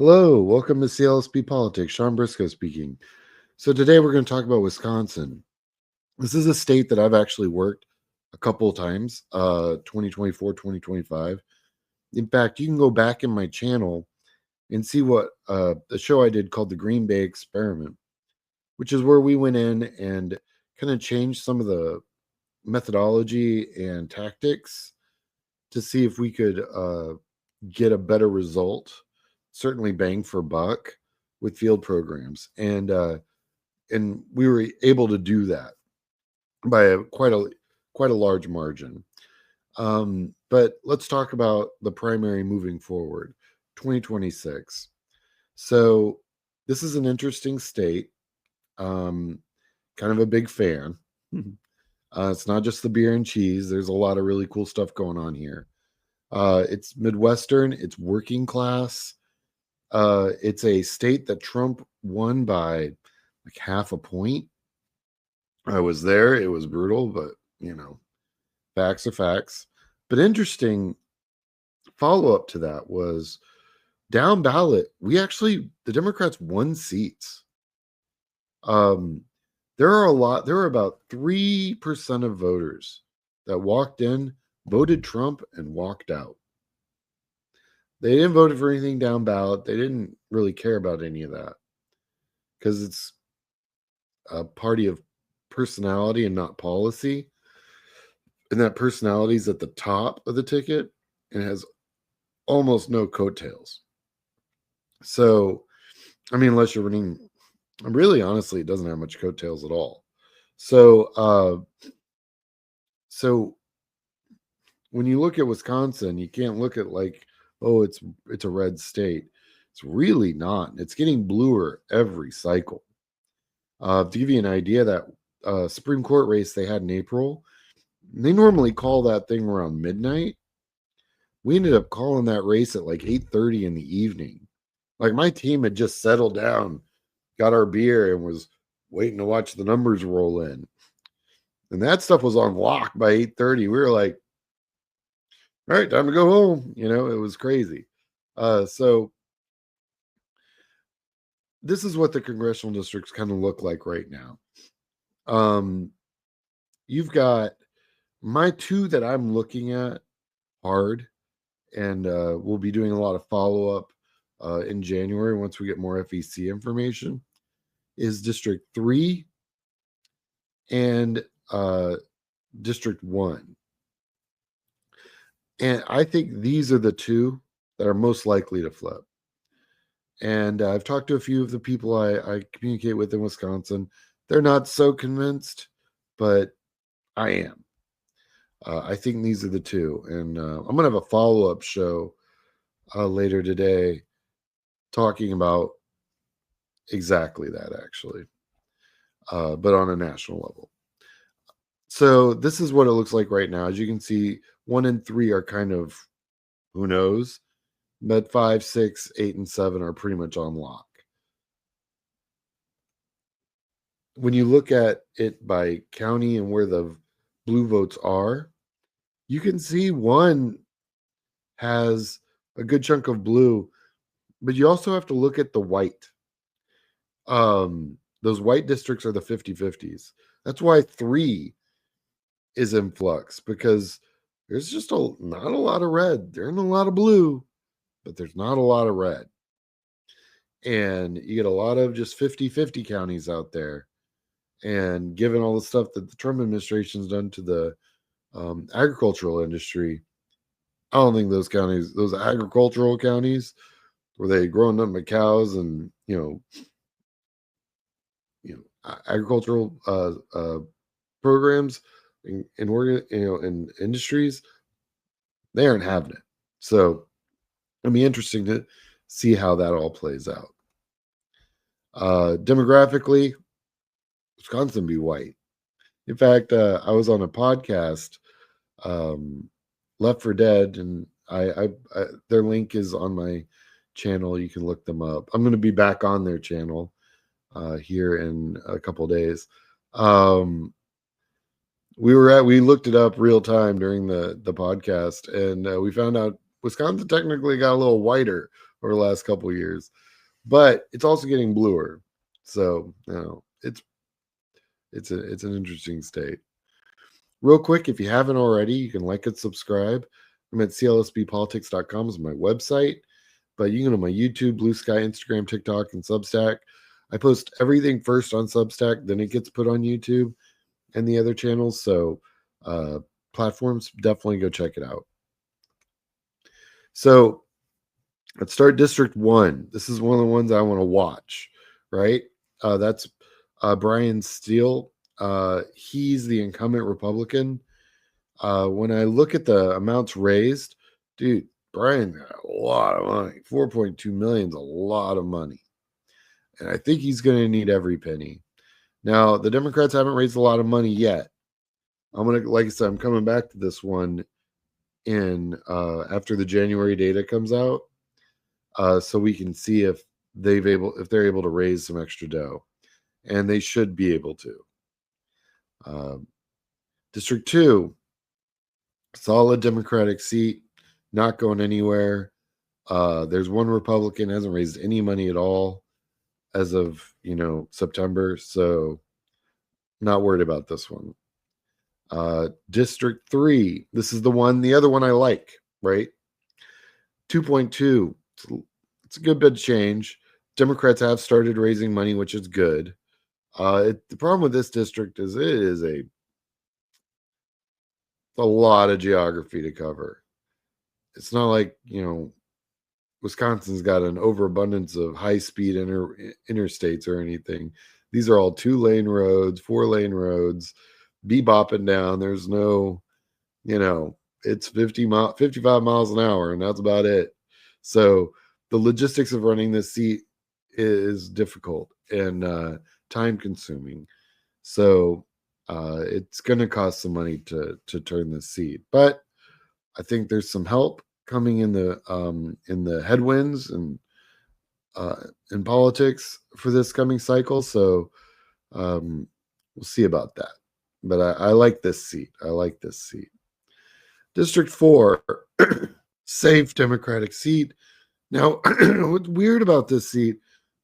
Hello, welcome to CLSP Politics. Sean Briscoe speaking. So today we're going to talk about Wisconsin. This is a state that I've actually worked a couple of times, 2024, 2025. In fact, you can go back in my channel and see what the show I did called the Green Bay Experiment, which is where we went in and kind of changed some of the methodology and tactics to see if we could get a better result, certainly bang for buck with field programs, and we were able to do that by quite a large margin. But let's talk about the primary moving forward, 2026. So this is an interesting state. Kind of a big fan. It's not just the beer and cheese. There's a lot of really cool stuff going on here. It's Midwestern. It's working class. It's a state that Trump won by like half a point. I was there. It was brutal, but facts are facts. But interesting follow up to that was down ballot. The Democrats won seats. There are about 3% of voters that walked in, voted Trump, and walked out. They didn't vote for anything down ballot. They didn't really care about any of that because it's a party of personality and not policy. And that personality is at the top of the ticket and has almost no coattails. So, I mean, unless you're running, really, honestly, it doesn't have much coattails at all. So when you look at Wisconsin, you can't look at like, oh, it's a red state. It's really not. It's getting bluer every cycle. To give you an idea, that Supreme Court race they had in April, they normally call that thing around midnight. We ended up calling that race at like 8:30 in the evening. Like my team had just settled down, got our beer, and was waiting to watch the numbers roll in. And that stuff was on lock by 8:30. We were like, all right, time to go home. It was crazy. So this is what the congressional districts kind of look like right now. You've got my two that I'm looking at hard, and we'll be doing a lot of follow-up in January once we get more FEC information, is District 3 and District 1. And I think these are the two that are most likely to flip. And I've talked to a few of the people I communicate with in Wisconsin. They're not so convinced, but I am. I think these are the two. And I'm going to have a follow-up show later today talking about exactly that, actually, but on a national level. So this is what it looks like right now. As you can see, 1 and 3 are kind of, who knows, but 5, 6, 8, and 7 are pretty much on lock. When you look at it by county and where the blue votes are, you can see 1 has a good chunk of blue, but you also have to look at the white. Those white districts are the 50-50s. That's why 3 is in flux, because there's just not a lot of red. There's a lot of blue, but there's not a lot of red. And you get a lot of just 50-50 counties out there. And given all the stuff that the Trump administration's done to the agricultural industry, I don't think those agricultural counties where they grow nothing but cows and agricultural programs in industries, they aren't having it. So it'll be interesting to see how that all plays out. Demographically, Wisconsin be white. In fact, I was on a podcast, Left for Dead, and I their link is on my channel. You can look them up. I'm going to be back on their channel here in a couple of days. We looked it up real time during the podcast, and we found out Wisconsin technically got a little whiter over the last couple of years. But it's also getting bluer. So, it's an interesting state. Real quick, if you haven't already, you can like and subscribe. I'm at clsbpolitics.com is my website, but you can go to my YouTube, Blue Sky, Instagram, TikTok, and Substack. I post everything first on Substack, then it gets put on YouTube and the other channels. So platforms, definitely go check it out. So let's start District 1. This is one of the ones I want to watch, right? That's Brian Steele. He's the incumbent Republican. When I look at the amounts raised, dude, Brian got a lot of money. 4.2 million is a lot of money. And I think he's going to need every penny. Now, the Democrats haven't raised a lot of money yet. Like I said, I'm coming back to this one in after the January data comes out, so we can see if they're able to raise some extra dough, and they should be able to. District 2, solid Democratic seat, not going anywhere. There's one Republican hasn't raised any money at all as of September, so not worried about this one. District 3, this is the other one I like, right? 2.2, it's a good bit of change. Democrats have started raising money, which is good. The problem with this district is it is a lot of geography to cover. It's not like, Wisconsin's got an overabundance of high-speed interstates or anything. These are all 2-lane roads, 4-lane roads, bebopping down. There's no, it's 55 miles an hour, and that's about it. So the logistics of running this seat is difficult and time-consuming. So it's going to cost some money to turn this seat, but I think there's some help coming in the headwinds and in politics for this coming cycle. So we'll see about that. But I like this seat. District 4, safe Democratic seat. Now, what's weird about this seat?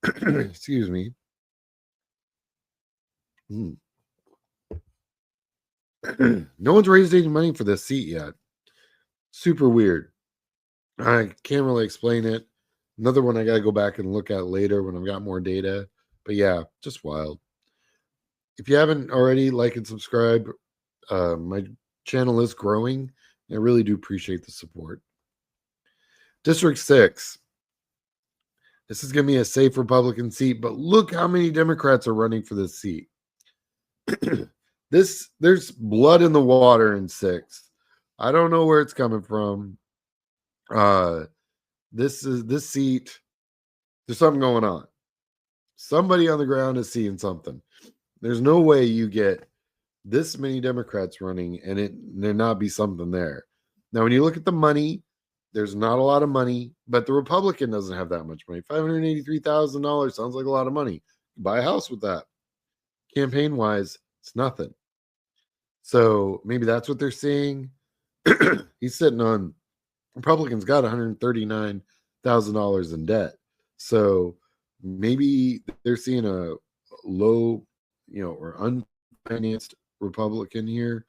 Excuse me. No one's raised any money for this seat yet. Super weird. I can't really explain it. Another one I got to go back and look at later when I've got more data. But yeah, just wild. If you haven't already, like and subscribe. My channel is growing. I really do appreciate the support. District 6. This is going to be a safe Republican seat, but look how many Democrats are running for this seat. There's blood in the water in 6th. I don't know where it's coming from. This seat, there's something going on. Somebody on the ground is seeing something. There's no way you get this many Democrats running and there not be something there. Now, when you look at the money, there's not a lot of money, but the Republican doesn't have that much money. $583,000 sounds like a lot of money. Buy a house with that. Campaign-wise, it's nothing. So maybe that's what they're seeing. He's sitting on, Republicans got $139,000 in debt. So maybe they're seeing a low, or unfinanced Republican here.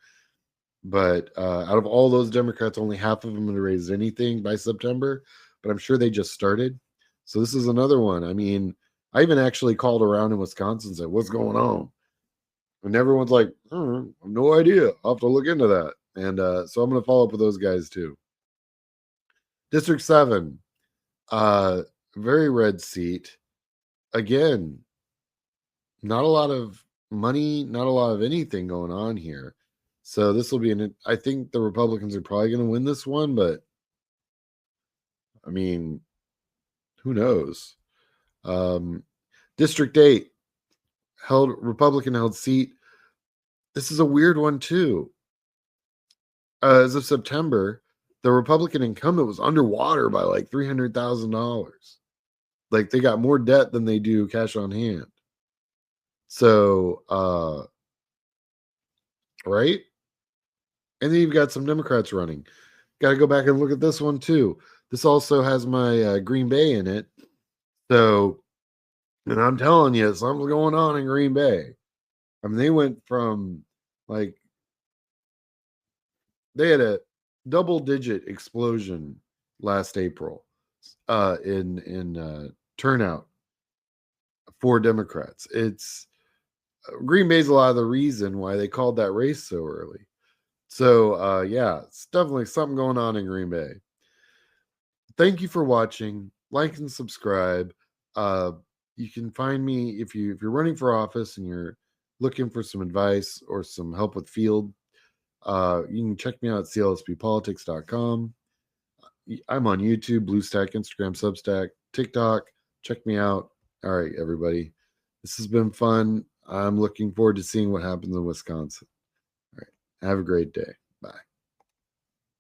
But out of all those Democrats, only half of them have raised anything by September. But I'm sure they just started. So this is another one. I mean, I even actually called around in Wisconsin and said, what's going on? And everyone's like, no idea. I'll have to look into that. And so I'm going to follow up with those guys too. District 7, very red seat. Again, not a lot of money, not a lot of anything going on here. So this will be I think the Republicans are probably going to win this one, but I mean, who knows? District 8, Republican held seat. This is a weird one too. As of September, the Republican incumbent was underwater by like $300,000. Like they got more debt than they do cash on hand. So, right? And then you've got some Democrats running. Got to go back and look at this one too. This also has my Green Bay in it. So, and I'm telling you, something's going on in Green Bay. I mean, they went from like they had a double-digit explosion last April in turnout for Democrats. It's Green Bay's a lot of the reason why they called that race so early. So yeah, it's definitely something going on in Green Bay. Thank you for watching. Like and subscribe. You can find me if you're running for office and you're looking for some advice or some help with field. You can check me out at clsppolitics.com. I'm on YouTube, BlueStack, Instagram, Substack, TikTok. Check me out. All right, everybody. This has been fun. I'm looking forward to seeing what happens in Wisconsin. All right. Have a great day.